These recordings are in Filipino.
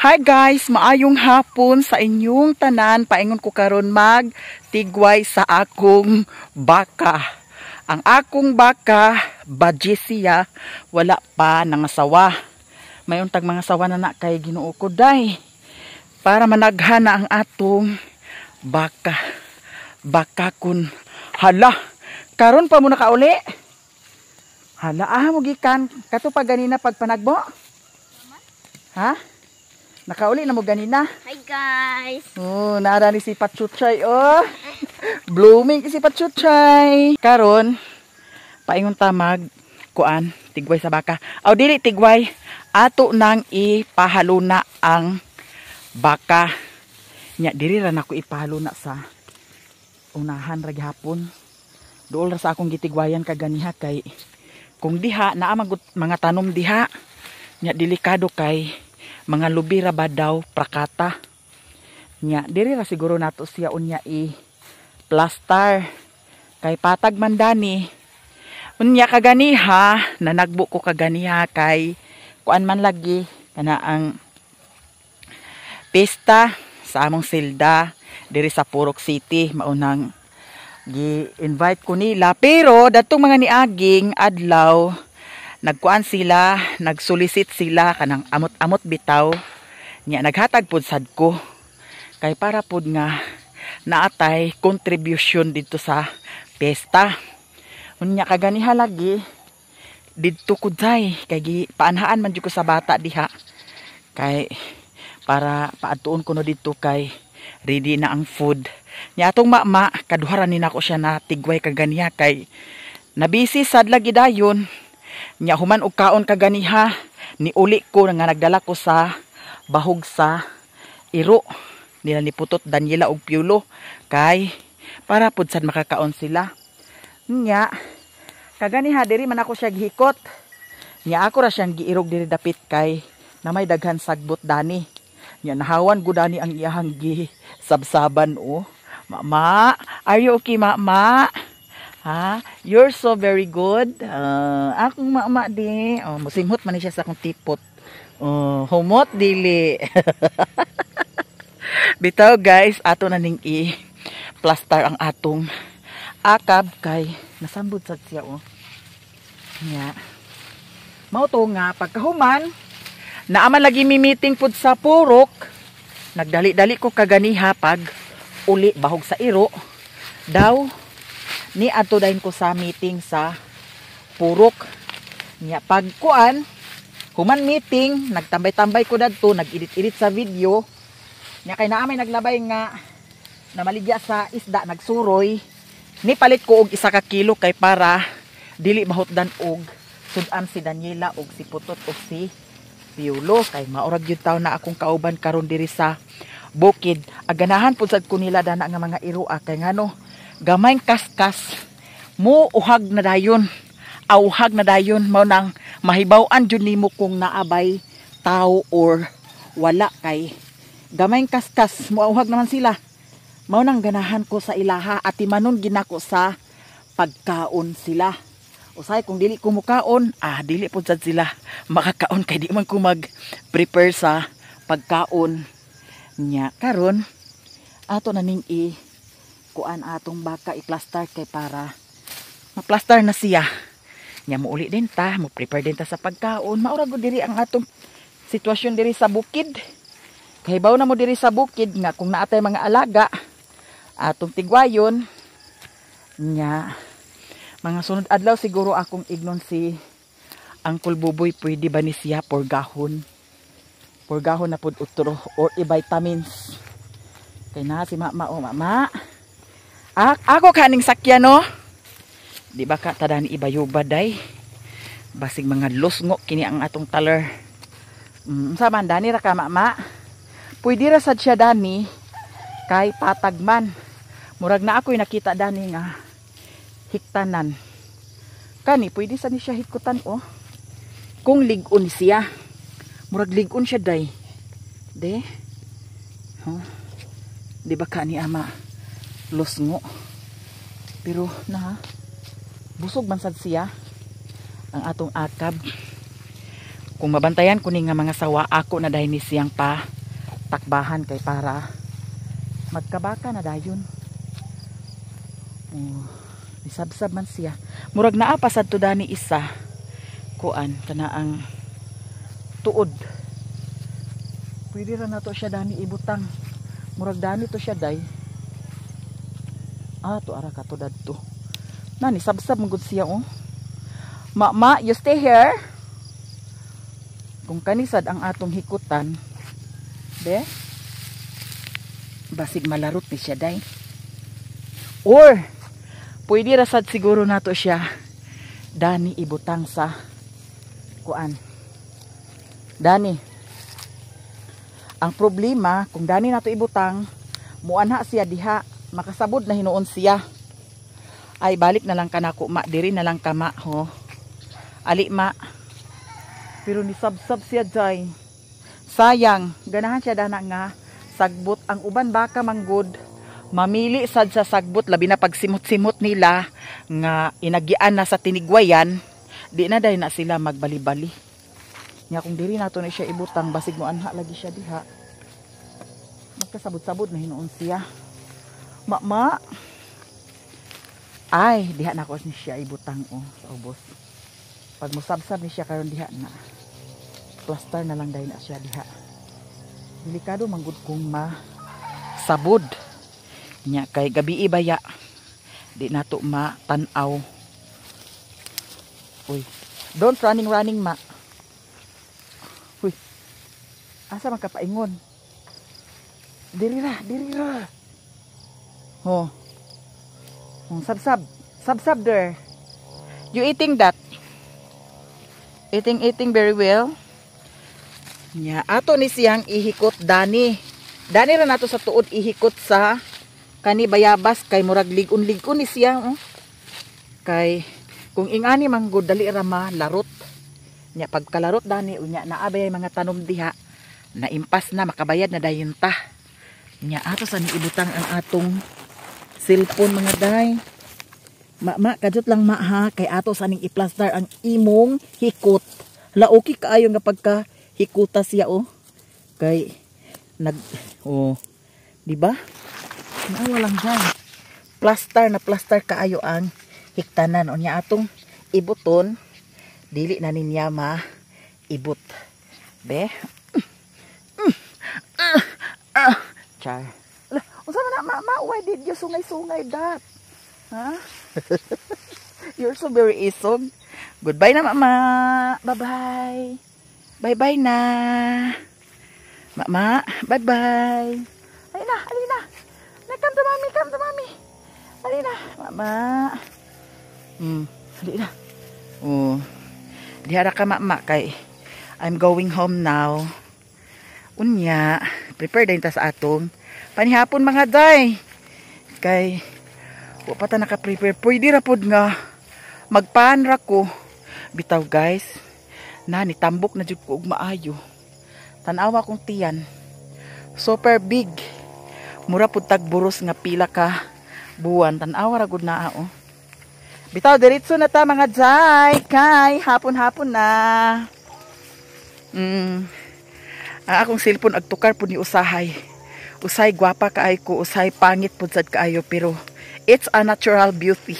Hi guys, maayong hapon sa inyong tanan. Paingon ko karon mag tigway sa akong baka. Ang akong baka, badge siya, wala pa nangasawa. Mayon tag mga sawa na kay Ginoo ko day. Para managhan na ang atong baka. Baka kun hala. Karon pa mo nakauli. Hala mo gikan kato pa ganina pagpanagbo. Ha? Nakauli na mo ganina. Hi guys. Oh, naara ni si Patsuchay. Oh. Blooming si Patsuchay. Karon paingon ta mag kuan tigway sa baka. Aw dili tigway, ato nang ipahaluna ang baka. Nya diri ra nako ipahaluna sa unahan ra gihapon. Duol ra sa akong gitigwayan kaganiha kay kung diha naa mga tanom diha. Nya delikado kay mga lubira ba daw prakata. Nya diri ra siguro nato siya unya plaster kay patag mandani. Unya kaganiha nanagbo ko kaganiha kay kuan man lagi kana ang pesta sa among silda diri sa Purok City. Maunang gi-invite ko nila pero datong mga niaging adlaw nagkuan sila, nagsolicit sila kanang amot-amot bitaw. Nya naghatag pud sad ko kay para pud nga naatay contribution dito sa pesta. Unya kaganiha lagi didto ko day kay paanhaan man jud ko sa bata diha. Kay para paadtuon ko no dito kay ready na ang food. Nya atong mama kaduharan ni nako siya na tigway kaganiha kay nabisi sad lagi dayon. Nya human og kaon kaganiha ni uli ko nga nagdala ko sa bahog sa iro nila ni Putot, Daniela og Piolo kay para pud sad makakaon sila. Nya kaganiha diri man ako siya gihikot. Nya ako ra siyang giirog diri dapit kay na may daghan sagbot dani. Nya nahawan gud dani ang iyahang gisabsaban oh. Mama, are you okay mama? Ha? You're so very good. Akong mama di. Musimhot man siya sa akong tipot. Humot dili. Bitaw guys, ato na ning i-plaster ang atong akab kay nasambod sad siya oh. Nya. Mao to nga pagkahuman naaman lagi mi meeting pud sa Purok. Nagdali-dali ko kaganiha pag uli bahog sa iro. Daw ni ato dahin ko sa meeting sa Purok. Nya pagkuan human meeting nagtambay-tambay ko dadto, nag-edit-edit sa video. Nya kay naamay naglabay nga na maligya sa isda nagsuroy. Ni palit ko og 1 kilo kay para dili mahutdan og sudan si Daniela og si Putot og si Piolo kay maurag gyud taw na akong kauban karon diri sa bukid. Aganahan pud sad ko nila dana nga mga iroa kay ngano gamayng kaskas mo uhag na dayon. Auhag na dayon mao nang mahibaw-an jud nimo kung naabay tao or wala kay gamayng kaskas mo auhag naman sila. Mao nang ganahan ko sa ilaha at timanon ginako sa pagkaon sila. Usay kung dili ko mukaon, dili pud sad sila makakaon kay di man ko mag-prepare sa pagkaon. Nya karon ato na ning kuan atong baka i-plaster kay para ma-plaster na siya. Nya mo uli din ta, mo prepare din ta sa pagkaon. Maura gud diri ang atong sitwasyon diri sa bukid. Kay baw na mo diri sa bukid nga kung naatay mga alaga atong tigwayon. Nya mga sunod adlaw siguro akong ignon si Uncle Buboy pwede ba ni siya porgahon. Porgahon na pud utro or i-vitamins. Kay na si mama o mama. Ako kaning sakyan no. Di ba ka tadani ibayubad day. Basig mga lusngo kini ang atong taler. Sa man dani ra ka mama. Pwede ra sad siya dani kay patagman. Murag na ako'y nakita dani nga hiktanan. Kani pwede sa ni siya hikutan oh. Kung ligon siya. Murag ligon siya day. De. Oh. Di ba ka ni ama lusngo. Pero na busog man sad siya ang atong akab. Kung mabantayan ko ni nga mga sawa ako na dahil ni siyang pa takbahan kay para magkabaka na dayon. Isabsab man siya. Murag naa pa sad to dani isa. Kuan kana ang tuod. Pwede ra na to siya dani ibutang. Murag dani to siya day. To ara ka to dadto. Nani sabsab man gud siya oh. Mama, you stay here. Kung kanisad ang atong hikutan, be, basig malarot ni siya day. Or pwede rasad siguro nato siya dani ibutang sa kuan. Dani. Ang problema kung dani nato ibutang, muanha siya diha, makasabod na hinuon siya. Ay balik na lang kanako ma, diri na lang kama ho. Ali ma. Pero ni sabsab siya jay. Sayang, ganahan siya dana nga sagbot ang uban baka manggod. Mamili sad sa sagbot labi na pag simot-simot nila nga inagian na sa tinigwayan, di na dahil na sila magbali-bali. Nya kung diri nato na siya ibutang basig mo anha lagi siya diha. Magkasabot-sabot na hinuon siya. Mama. Ay, diha na ko siya ibutang sa ubos. Pag musabsab ni siya karon diha na. Plaster na lang dahil na siya diha. Delikado manggod kung masabod. Nya kay gabi ibaya di nato matanaw. Uy, don't running ma. Uy, asa man ka paingon? Diri ra. Sabsab there. You eating that? Eating very well. Nya ato ni siyang ihikot dani ra nato sa tuod ihikot sa kani bayabas kay murag ligon ni siya kay kung ingani manggod dali ra malarot. Nya pagkalarot dani unya naabay mga tanom diha na impas na makabayad na dayon ta. Nya ato sa ni ibutang ang atong cellphone mga day. Ma kadjot lang ma ha kay ato sa ning i-plaster ang imong hikot. Laoki kaayo nga pagka hikuta siya kay di ba? Naawa lang dyan. Plaster kaayo ang hiktanan. O niya atong ibuton, dili na niya ibut. Be? Char. Unsa na mama? Why did you sungay-sungay that? Ha? You're so very isog. Goodbye na mama. Bye-bye. Bye-bye na. Mama, bye-bye. Alina. Come to mommy. Alina, mama. Alina. Dihara ka mama kay I'm going home now. Unya, prepare din ta sa atong panihapon mga day. Kay wa pa ta naka-prepare. Pwede ra pod nga magpanra ko. Bitaw guys, nitambok na jud ko og maayo. Tanawa kong tiyan. Super big. Mura pud tag buros nga pila ka buwan. Tanawa ra gud naa Bitaw diretso na ta mga jay. Kay hapon-hapon na. Ang akong cellphone agtukar pud ni usahay. Usay gwapa kaay ko, usay pangit pud sad kaayo pero it's a natural beauty.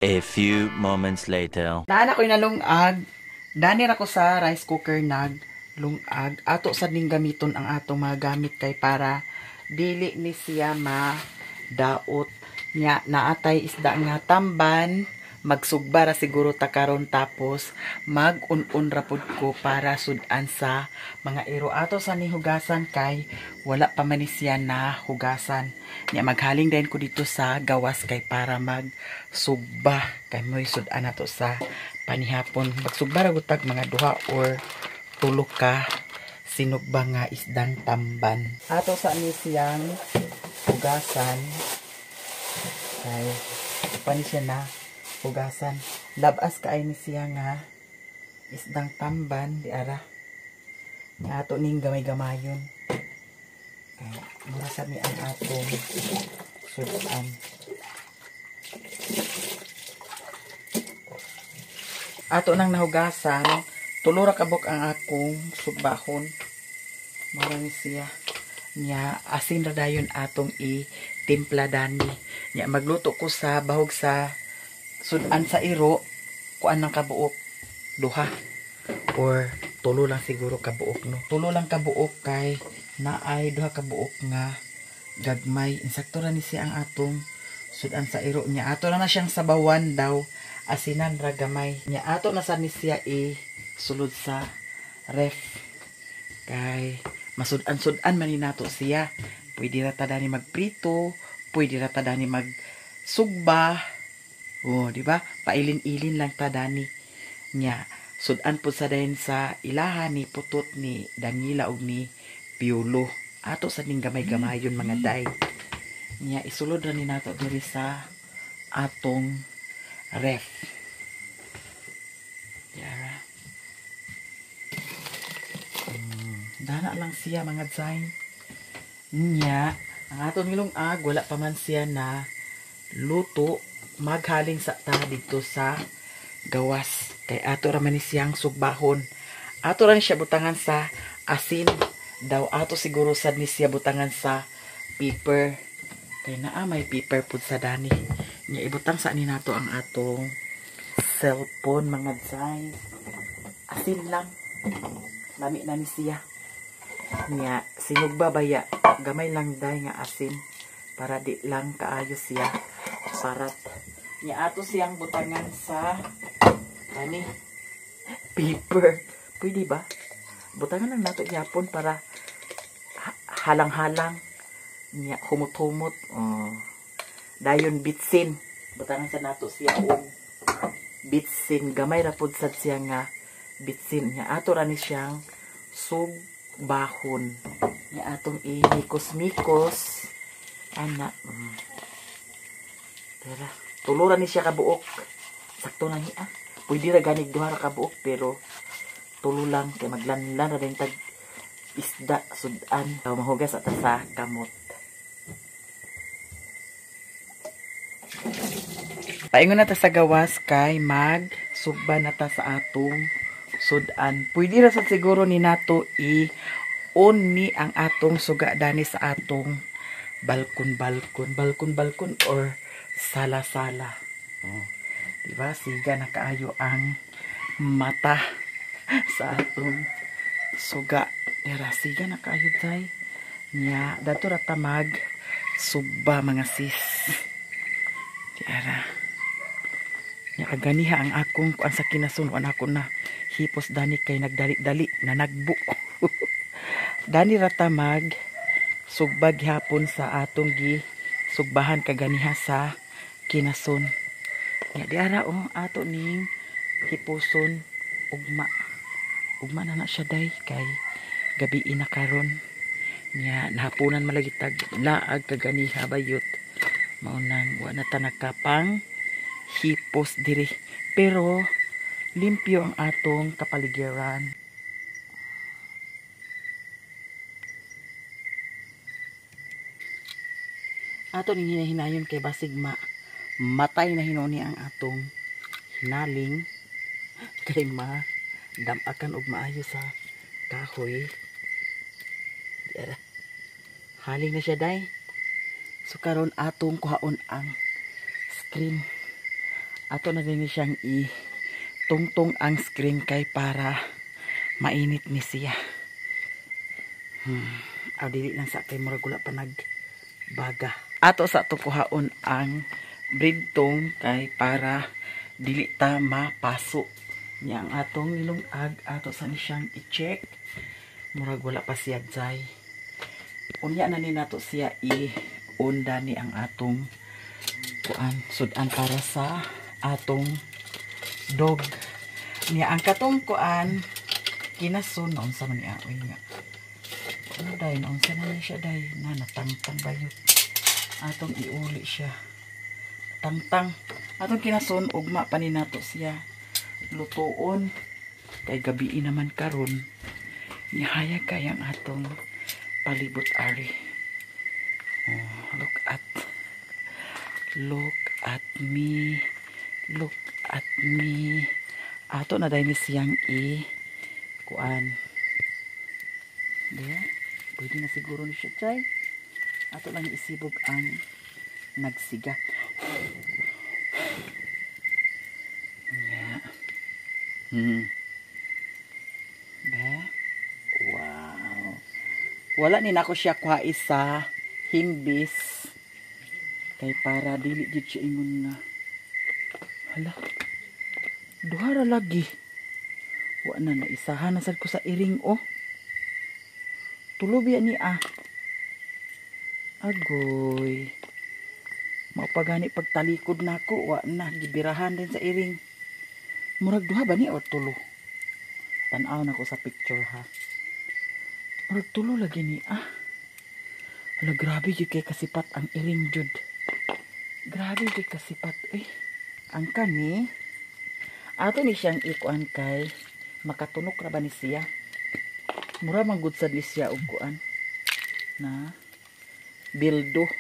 A few moments later. Naan ako'y nalungag. Dani ra ko sa rice cooker lungag. Ato sa ning gamiton ang atong mga gamit kay para dili ni siya daot nya naatay isda nga tamban. Magsugba ra siguro ta karon tapos mag-un-un ra pud ko para sudan sa mga iro. Ato sa ni hugasan kay wala pa man siya na hugasan. Nya maghaling din ko dito sa gawas kay para magsugba kay moy sudan nato sa panihapon. Magsugba ra gud tag mga duha or tulo ka sinugba nga isdang tamban. Ato sa ni siyang hugasan kay pani siya na hugasan. Labas kaay ni siya nga isdang tamban di ara. Nya ato ning gamay-gamayon. Kay mura sad ni ang atong sudan. ato nang nahugasan, tulo ra kabok ang akong sugbahon. Marami siya. Nya asin ra dayon atong i-timpla dani. Nya magluto ko sa bahog sa sudan sa iro, kuan ng kabuok duha or tulo lang siguro kabuok no. Tulo lang kabuok kay naay duha kabuok nga gagmay. Insakto ra ni siya ang atong sudan sa iro nya. Ato na siyang sabawan daw asinan ra gamay. Nya ato na sa ni siya sulod sa ref. Kay masud-an man ni nato siya. Pwede ra ta dani magprito, pwede ra ta dani magsugba. Oh, di ba? Pailin-ilin lang ta dani. Nya, sudan po sa dayon sa ilaha ni Putot ni Daniela ug ni Piolo. Ato sa ning gamay-gamayon mga day. Nya isulod ra ni nato diri sa atong ref. Yara. Dana lang siya mga zain. Nya, ang atong nilungag, wala pa man siya na luto, maghaling sa ta dito sa gawas. Kay ato raman ni siyang sugbahon. Ato rin siya butangan sa asin. Daw ato siguro sad ni siya butangan sa pepper. Kay naa may pepper pud sa dani. Nya ibutang sa ni nato ang atong cellphone mga zain. Asin lang. Lami na ni siya. Nya sinugba baya gamay lang day nga asin para di lang kaayo siya parat. Nya ato siyang butangan sa ani paper. Pwede ba? Butangan lang nato yapon para halang-halang. Nya humot-humot. Dayon bitsin. Butangan sa nato siya og bitsin. Gamay ra pud sad siya nga bitsin. Nya ato ra ni siyang sugbahon. Nya atong ihikos-mikos. Ana. Tara. Tuluran ni siya kabuok. Sakto na niya. Pwede ra ganig duha ra kabuok pero tulo lang kay maglanlan ra din tag isda sudan. Mahugas ata sa kamot. Paingon na ta sa gawas kay magsugba na ta sa atong sudan. Pwede ra sad siguro ni nato on ni ang atong suga dani sa atong balkon or sala-sala. Diba? Siga na kaayo ang mata sa atong suga. Dira, siga na kaayo day. Nya, dato rata mag suba mga sis. Dira. Nya, kaganiha ang akong kuan sa kinasunuan ako na hipos dani kay nagdali-dali na nagbu. Dani rata mag sugbag hapon sa atong sugbahan kaganiha sa kinason. Nya di ara ato ning hipuson ugma. Ugma na siya day kay gabi na karon. Nya nahapunan malagi tag laag kaganiha bayot. Mao nang wa na ta nakapang hipos diri. Pero limpyo ang atong kapaligiran. Ato ning hinahinayon kay basig matay na hinuni ang atong hinaling kay damakan og maayo sa kahoy. Dira. Haling na siya day. So karon atong kuhaon ang screen. Ato na din siyang tungtong ang screen kay para mainit ni siya. Dili lang sa kay murag wala pa nagbaga. Ato sa to kuhaon ang bridtong kay para dili ta mapaso. Nya ang atong nilungag ato sa ni siyang i-check. Murag wala pa siya jay. Unya na ni nato siya i-onda ni ang atong kuan sudan para sa atong dog. Nya ang katong kuan kinason naon sa man ni aoy nga. Ano day naon sa man siya day na natangtang bayot. Atong iuli siya. Tangtang. Atong kinason ugma pa ni nato siya lutuon kay gabi naman karon. Nihaya kayang atong palibot ari. Look at me. Ato na dahil siyang kuan. Diba? Pwede na siguro ni siya, chay. Ato lang isibog ang nagsiga. Yeah. Ba? Wow. Wala ni nako siya kuha isa himbis. Kay para dili gid siya ingon nga. Hala. Duhara lagi. Wa na naisahan na sad ko sa iring Tulob yan ni Agoy. Maupagani pagtalikod nako, wa na gibirahan din sa iring. Murag duha ba ni o tulo? Tanaw na ko sa picture ha. Murag tulo lagi ni Hala, grabe yun kay kasipat ang iring jud. Grabe yun kasipat. Ang kani, ato ni siyang ikuan kay makatunok ra ba ni siya? Mura manggod sad ni siya og kuan na bildo.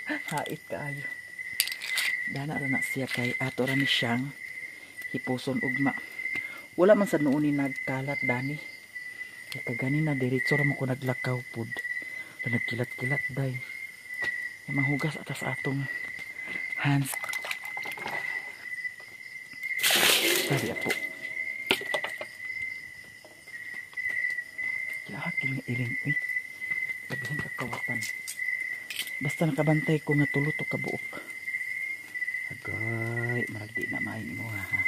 Hait kaayo. Dana ra na siya kay ato ra ni siyang hipuson ugma. Wala man sad noon ni nagkalat dani. Kay kagani na diretso ra mo ko naglakaw pud. Nagkilat-kilat day. Mahugas atas atong hands. Sabi po. Kaya iring Sabihin kakawatan. Basta nakabantay ko nga tulot o kabuok. Agay, maragdi na main mo ha.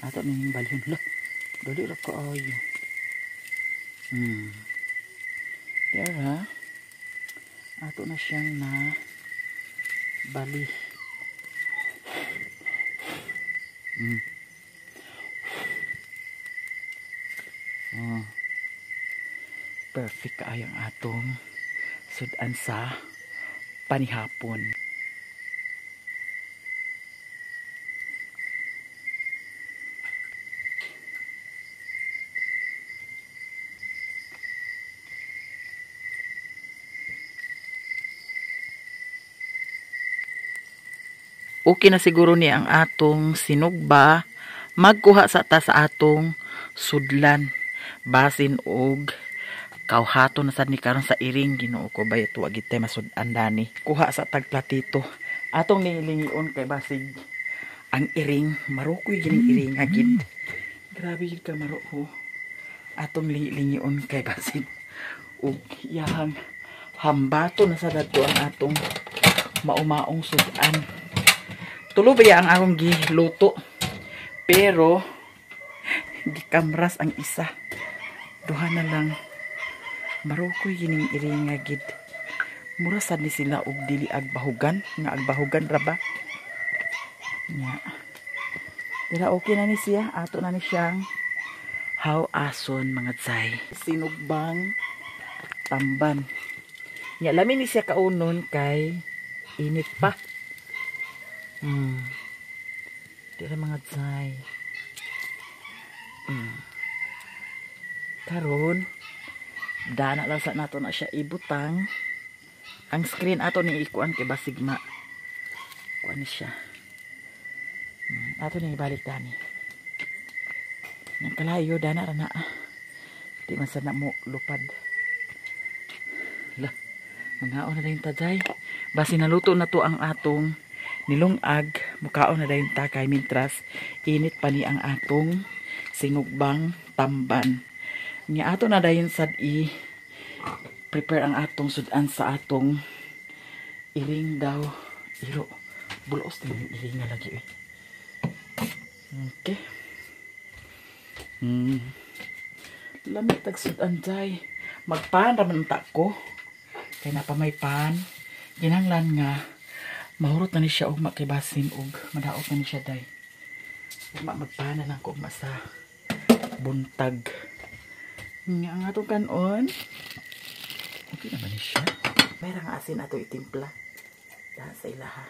Ato na yung balyon. Dali ra kaayo. There ha. Ato na siyang na bali. Perfect kaayo ang atong sudan sa panihapon. Okay na siguro ni ang atong sinugba. Magkuha sa atong sudlan. Basin og kauhato na sad ni karon sa iring. Ginoo ko ba ito wag itay masudan dani. Kuha sa tagplatito. Atong nilingion kay basig ang iring. Marukoy gining iring agid. Grabe yun ka maruko. Atong lingion kay basig og iyang hambato na sa dato ang atong maumaong sudan. Tulo ba ang akong giluto? Pero gikamras ang isa. Duha na lang. Marukoy gining iring agid. Mura sad ni sila og dili agbahugan, nga agbahugan ra ba? Nya. Dira okay na ni siya, ato na ni siyang haw-ason mga tsay. Sinugbang tamban. Nya lamin ni siya kaunon kay init pa. Dira mga tsay. Karon dana lang sa nato na siya ibutang. Ang screen ato ni ikuan kay basigma. Kuan ni siya. Ato ni ibalik dani. Nang kalayo dana ra na. Di man sana mo lupad. Lah, mangaon na dayon ta day. Basi naluto na to ang atong nilungag, mukaon na dayon ta kay mintras init pa ni ang atong sinugbang tamban. Nya ato na dayon sad prepare ang atong sudan sa atong iring daw. Iro, bulos din iring na lagi. Okay. Lamit tag sudan day. Magpan raman ta ko. Kay napamay pan. Ginanglan nga mahurot na ni siya og makibasin og madaot na ni siya day. Magpan na lang ko sa buntag. Nga ang atong kanon. Okay naman ni siya. Mayroong asin ato itimpla. Dahil sa ilaha.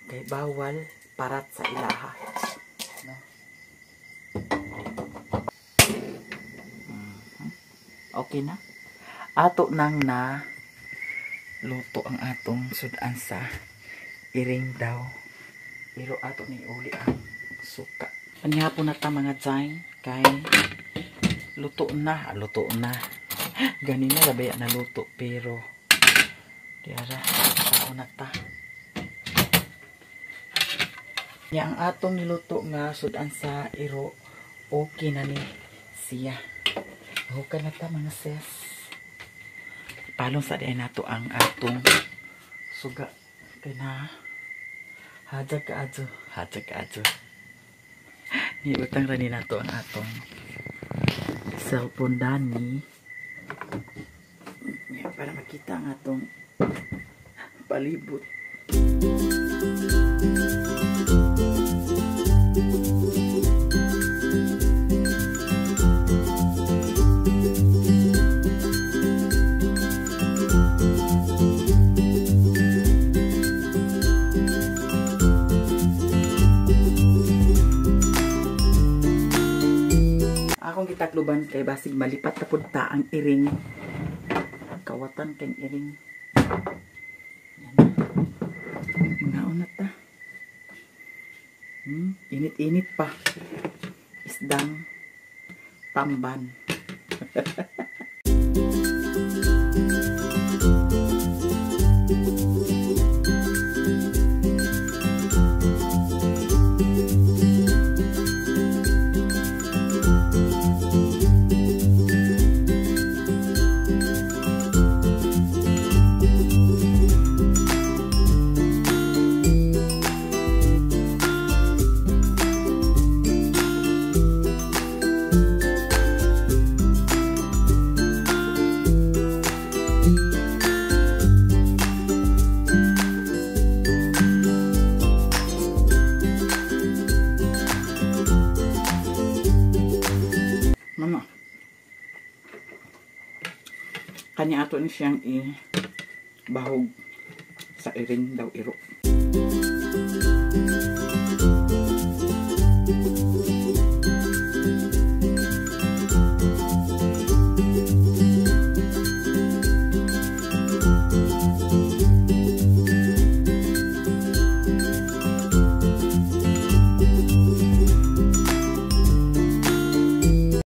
Kay bawal parat sa ilaha. No? Okay na. Ato nang na luto ang atong sudan sa iring daw. Pero ato ni uli ang suka. Panihapon na ta mga Zay. Kay luto na. Ganina labaya na luto. Pero diara tao na ta. Ya ang atong niluto nga sudan sa iro. Okay na ni siya. Huwag na ta mga sis. Palong sa diyan nato ang atong suga. Kaya na hajag ka adyo. Niutang rin nato ang atong cellphone dani. Yan, para makita ang atong palibot. Akong gitakluban kay basig malipat na punta ang iring. Kawatan kay iring. Yan. Ngaon na ta. Init-init pa. Isdang tamban. Mama, kanya ato ni siyang bahog sa iring daw iro.